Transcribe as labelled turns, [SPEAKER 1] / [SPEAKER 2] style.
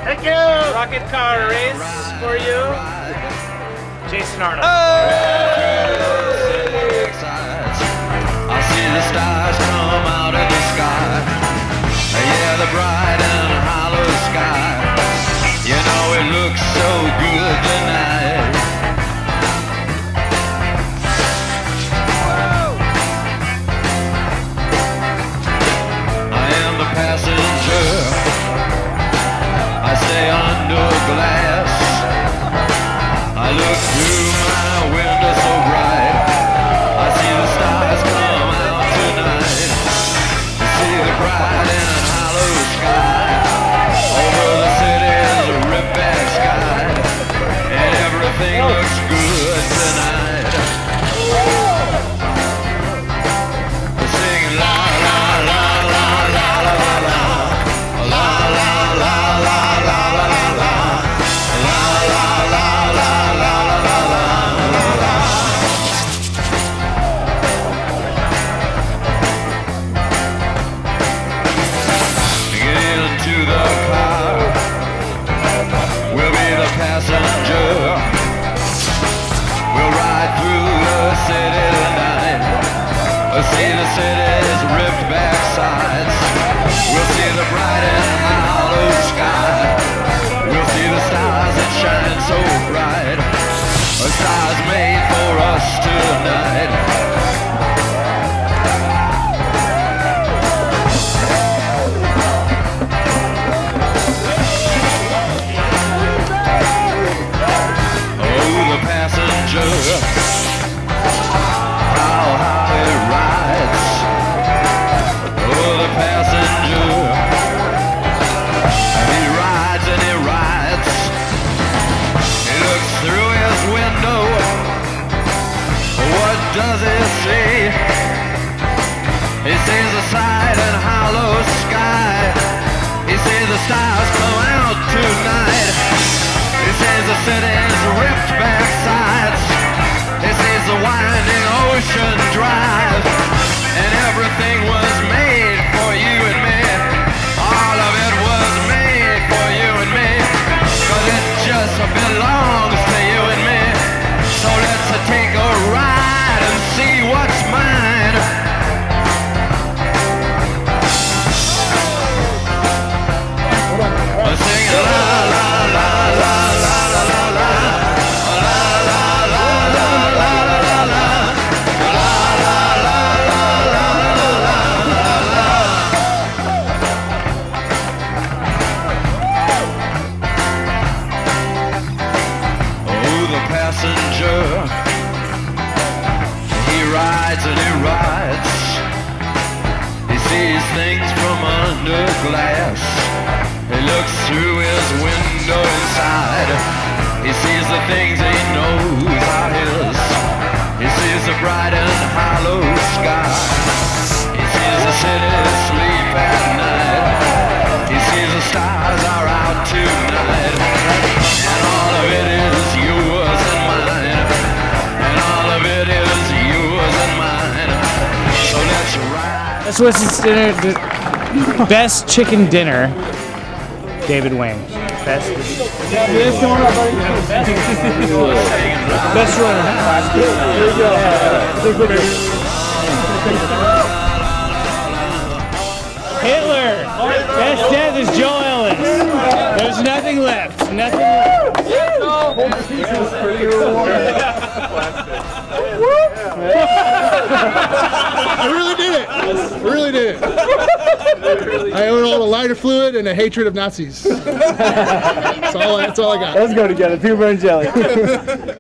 [SPEAKER 1] Thank you. Rocket car race for you. Jason Arnold.
[SPEAKER 2] I see the stars come out of the sky. Yeah, the bright and hollow sky. You know it looks so good tonight. I am the passenger. I stay under glass. I look through my window so bright. I see the stars come out tonight. I see the bright and hollow sky. Over the city's ripped back sky. And everything looks good tonight. We're singing la la la la la la la. La la la la la la la. La la la la la la la la. Get into the car. We'll be the passenger. We'll ride through the city tonight. We'll see the city's ripped back sides. We'll see the bright and hollow sky. We'll see the stars that shine so bright. A stars made for us tonight. Oh, the passenger. How it rides. Oh, the passenger. He rides and he rides. He looks through his window. What does he see? He sees the side and hollow sky. He sees the stars come out tonight. He sees the city's ripped back sides. He sees the winding ocean drive. And everything was made for you and me. All of it was made for you and me. 'Cause it just belongs to you and me. So let's take a ride and see what's mine. Sing la la la la la la la la. La la la la la la la. La la la la la la la. Oh, the passenger. He rides and he rides. He sees things from under glass. He looks through his window inside. He sees the things he knows are his. He sees the bright and hollow sky. He sees the city sleep at night. He sees the stars are out tonight. And all of it is yours and mine. And all of it is yours and mine. So let's ride.
[SPEAKER 1] That's what's dinner. Best chicken dinner. David Wayne. Best. Come on up, buddy. Best runner. Hitler. Best death is Joe Ellis. There's nothing left. Nothing left.
[SPEAKER 3] I really did it. I really did it. I own all the lighter fluid and a hatred of Nazis. That's all I got.
[SPEAKER 4] Let's go together. Peanut butter and jelly.